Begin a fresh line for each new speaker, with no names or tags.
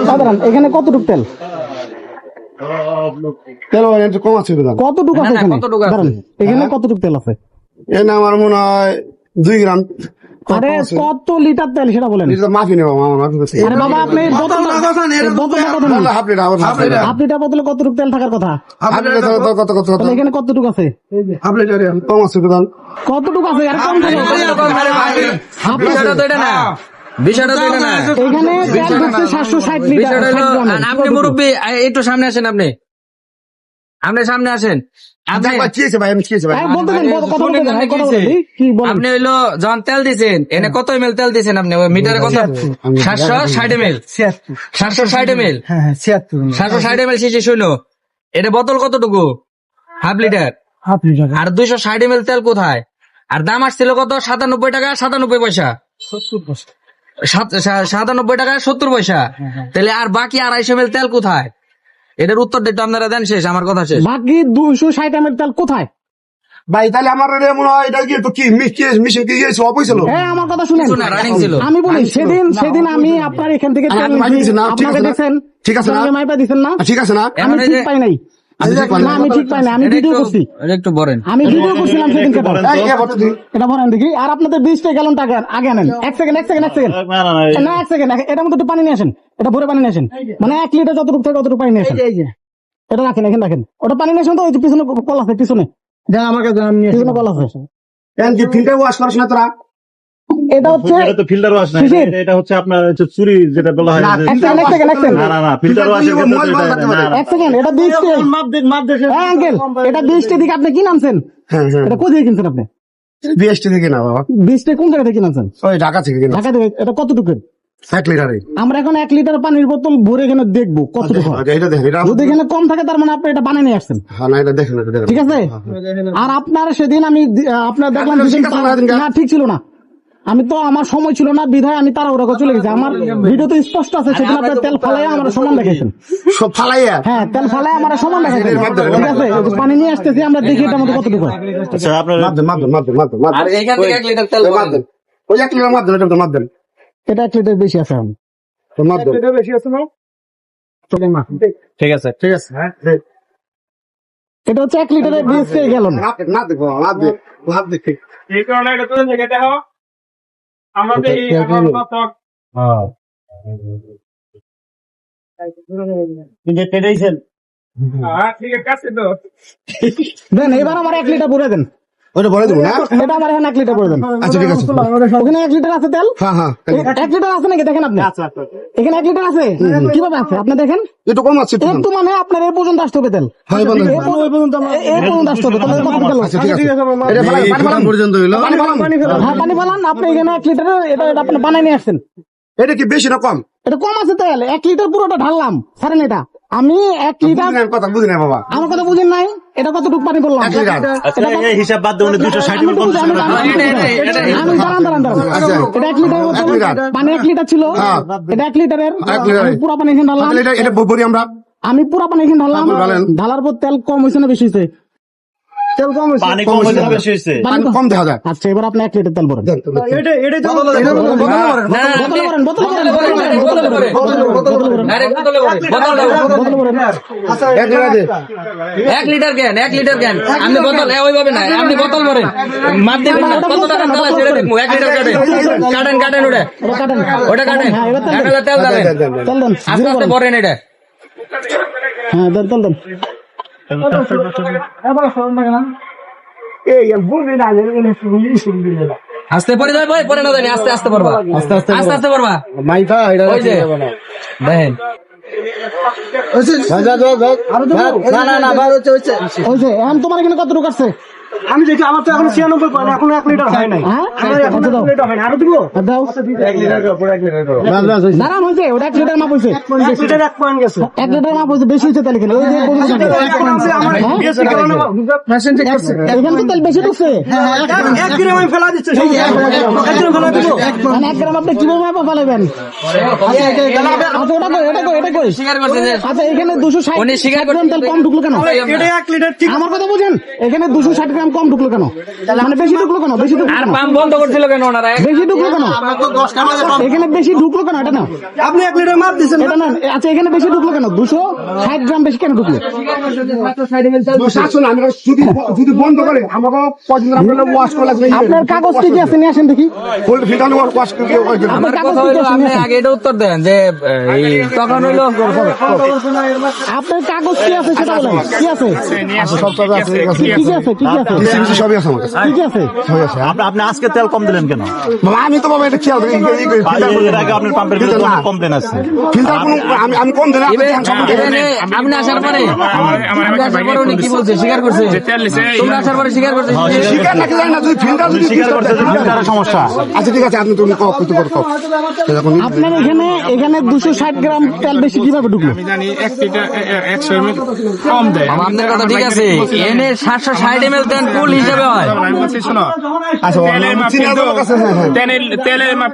সাধারণ এখানে কতটুক তেল
তেল একটু কম আছে
কতটুক আছে এখানে কতটুক তেল আছে?
এখানে আমার মনে হয় 2 গ্রাম।
আরে কত লিটার তেল সেটা বলেন।
মাফি নেব
আরে বাবা আপনি হাফ লিটার বোতলে কতটুক তেল থাকার কথা? তাহলে এখানে কতটুক আছে?
কম আছে
কতটুক আছে? আর কম থাকে হাফ লিটার তো এটা না,
বিষয়টা তো এটা না।
এখানে তেল ঢুকছে 760 লিটার।
আপনি মুরব্বী একটু সামনে আসেন, আপনি সামনে আসেন। আপনি হইলো যখন তেল দিচ্ছেন এনে কত এমএল তেল দিচ্ছেন আপনি? মিটারে কত? 760 এমএল। 760 এমএল 760 এমএল শিশি শুনো। এটা বোতল কতটুকু? Half litre. আর 260 এমএল তেল কোথায়? আর দাম আসছিল কত? 97 টাকা 97 পয়সা। 97 টাকা 70 পয়সা। তাহলে আর বাকি 250 এমএল তেল কোথায়? এটার উত্তর একটু আপনারা দেন। শেষ, আমার কথা শেষ।
বাকি 260 এমএল তেল কোথায়
ভাই? তাহলে আমার মনে হয় এটা কি মিশে কি অপছিল?
হ্যাঁ আমার কথা শুনেন, আমি বলি সেদিন আমি আপনার এখান থেকে তেল নিয়েছি, আপনাকে দেখছেন,
ঠিক আছে না?
মাইপা দিচ্ছেন না?
ঠিক আছে না?
আমি ঠিক পাই নাই। আমি ঠিক পাই না, আমি ভিডিও করছি,
একটু বলেন।
আমি ভিডিও করছিলাম সেদিন। এটা বলেন দেখি। আর আপনাদের 20 গ্যালন টাকা আগে আনেন। এক সেকেন্ড না, এক সেকেন্ড, এটার মধ্যে একটু পানি নিয়ে আসেন। এটা ভরে পানি নিয়ে আসেন, মানে 1 লিটার যতটুকু থাকে ততটুকু পানি নিয়ে আসেন। এটা রাখেন, এখানে রাখেন। ওটা পানি নিয়ে আসেন। তো ওই যে পিছনে কল আছে, পিছনে আমাকে পিছনে কল আছে।
ফিল্টার ওয়াশ করিস না তোরা?
এটা হচ্ছে
এটা তো ফিল্টার ওয়াশ না, এটা হচ্ছে আপনার চুরি যেটা বলা হয়।
এক সেকেন্ড
না ফিল্টার ওয়াশ
এক সেকেন্ড। এটা 20 আঙ্কেল, এটা 20 দিকে আপনি কি নামছেন? এটা কোথায় কিনছেন আপনি?
বিএসটি থেকে না বাবা।
20 কোন জায়গা থেকে কিনছেন?
ওই ঢাকা থেকে কিনা।
ঢাকা থেকে। এটা কতটুকু?
1 লিটারে।
আমরা এখন 1 লিটার পানির বোতল ভরে এখানে দেখবো কতটুকু হয়।
এটা দেখেন, এটা
যদি এখানে কম থাকে তার মানে আপনি এটা বানিয়ে নিয়ে আসছেন।
হ্যাঁ না, এটা দেখেন, এটা দেখেন।
ঠিক আছে। আর আপনার সেদিন আমি আপনার দেখলাম না, ঠিক ছিল না। আমি তো আমার সময় ছিল না বিধায় আমি তাড়াহুড়া করে চলে গেছি। আমার ভিডিও তো স্পষ্ট আছে, সেদিন আপনার তেল ফালাইয়া আমার সমান দেখাইছেন।
সব ফালাইয়া?
হ্যাঁ, তেল ফালাইয়া আমার সমান দেখাইছেন। ঠিক আছে, পানি নিয়ে আসতেছি, আমরা দেখি এটার মধ্যে কতটুকু হয়।
আচ্ছা আপনার
আর এইখান থেকে 1 লিটার তেল বলেন।
ওই 1 লিটার মাপ দেন, এটা মাপ দেন।
এটা 1 লিটার বেশি আছে। এখন
মাপ দেন। এটা বেশি আছে না?
ঠিক আছে
হ্যাঁ,
এটা হচ্ছে 1 লিটারের 20 গ্যালন।
না দেখো, মাপ দেখি।
এই কারণে এটা তো জায়গা দেখো আমাদের এই এখন টক ঠিক আছে তো
দেন এবার আমার 1 লিটার ভরে দেন।
ওটা বলে দেবো না?
এটা আমার এখন 1 লিটার ভরে দেন।
আচ্ছা ঠিক আছে।
ওখানে 1 লিটার আছে তেল?
হ্যাঁ হ্যাঁ,
1 লিটার আছে নাকি দেখেন আপনি? এখানে 1 লিটার আছে? কিভাবে আছে আপনি দেখেন?
একটু কম আছে।
একটু মানে আপনার এই পর্যন্ত আসতে হবে তেল।
হ্যাঁ, এই পর্যন্ত।
এই পর্যন্ত আসতে হবে। তাহলে কত তেল?
আচ্ছা ঠিক আছে। এটা পানি পর্যন্ত হইলো।
হ্যাঁ, পানি ফেলান। আপনি এখানে 1 লিটার এটা আপনি বানাই নিয়ে আসছেন।
এটা কি বেশি না কম?
এটা কম আছে তেল। 1 লিটার পুরোটা ঢাললাম। ছাড়েন এটা। আমি 1 লিটার,
কথা বুঝি না বাবা।
আমার কথা বুঝেন নাই? এটা কতটুকু পানি বললাম?
1 লিটার।
এই হিসাব বাদ দেন 260
আমি দাঁড়ান। এটা 1 লিটার বোতল, পানি 1 লিটার ছিল। এটা 1 লিটারের পুরো পানি এখানে ঢাললাম।
এটা বলি আমরা।
আমি পুরো পানি এখানে ঢাললাম। ঢালার পর তেল কম হয়েছে না বেশি হয়েছে? তেল কম হয়েছে।
পানি কম হয়েছে বেশি হয়েছে?
পানি কম দেখা যায়।
আচ্ছা, এবার আপনি 1 লিটার তেল ভরেন।
এক লিটার কেন আপনি বোতল ওইভাবে না, আপনি বোতল ভরেন। মাপ দিবেন না, কত টাকা তেল আছে দেখবো। 1 লিটার কাটেন ওটা কাটেন। 1 লিটার তেল দেবেন।
তেল দেন,
আস্তে আস্তে ভরেন এটা।
হ্যাঁ তেল দেন।
আস্তে পরে যাবে ভাই, পরে না জানি। আস্তে আস্তে পড়বা, আস্তে পড়বা।
মাইফা এটা
ওই যে দেখেন
ওই যে এখন তোমার এখানে কত রোগ আছে?
আমি দেখি আমার তো এখন 96 পয়েন্ট, এখন 1 লিটার হয় নাই। আমার এখন 1 লিটার হয় না, আরো দিব।
দাও।
1 লিটার উপর 1 লিটার করো।
দাঁড়ান, হয়েছে ওটা 1 লিটার মাপ হয়েছে।
1 লিটার 1 পয়েন্ট গেছে।
1 লিটার মাপ হয়েছে, বেশি হয়েছে তাহলে। ওই যে
আমার বিএসসি কারণে মেশিন চেক করছে।
এখানে তো তেল বেশি ঢুকছে।
1 গ্রাম আমি ফেলা দিচ্ছি। 1 গ্রাম ফেলা দিব।
1 গ্রাম আপনি কিভাবে মাপা ফেলাবেন? এটা কই?
স্বীকার করছে যে
আচ্ছা, এখানে 260
উনি স্বীকার
গ্রাম তেল কম ঢুকলো কেন?
এটা 1 লিটার ঠিক।
আমার কথা বুঝেন, এখানে 260 গ্রাম গ্রাম কম ঢুকলো কেন? মানে বেশি ঢুকলো কেন? বেশি ঢুকলো
আর
কেন?
পাম্প বন্ধ করছিল কেন ওনারা?
বেশি ঢুকলো কেন? এখানে বেশি ঢুকলো কেন? এটা না,
আপনি 1 লিটার মাপ দিচ্ছেন
এটা না। আচ্ছা, এখানে বেশি ঢুকলো কেন? 260 গ্রাম বেশি কেন ঢুকলো?
760 ml তেল দিছে।
শাসন আমি যদি বন্ধ করে আমাকে কদিন আপনারা ওয়াশ করে লাগবে
আপনার কাগজ কি কি আছে নিয়ে আসেন দেখি।
ফিল্টার ওয়াশ করে
আমার
কাগজ
কথা
কি
হইলো
আছে
আপনি
নিয়ে আসেন।
আগে এটা উত্তর দেন যে এই তখন হইলো
আপনার কাগজ কি আছে সেটা বলেন। কি আছে?
সব কাজ আছে
কি কি আছে? কি কি আছে?
সবই আছে আমার কাছে
কি কি আছে?
আপনি আজকে তেল কম দিলেন কেন?
বাবা আমি তো বাবা এটা খেয়াল করি
এর আগে আপনার পাম্পের বিল কমপ্লেন আছে।
ফিল্টার আমি কম দিলে আপনি ধ্যান সম্বন্ধে
আপনি আসার পরে আপনি আসার পরে উনি কি বলছে? স্বীকার করছে? তোমরা আসার পরে স্বীকার করছে?
শিকার নাকি জানি না যদি ফিল্টার যদি
স্বীকার করছে যে ফিল্টারের সমস্যা।
আচ্ছা ঠিক আছে আপনি তুমি কম করতে পারো কম
আপনার এখানে 260 গ্রাম তেল বেশি কিভাবে ঢুকলো?
আপনার কথা ঠিক আছে, এনে 760 ml তেল ফুল হিসেবে হয়।
আচ্ছা চিনা কাছে হ্যাঁ হ্যাঁ
তেলের মাপ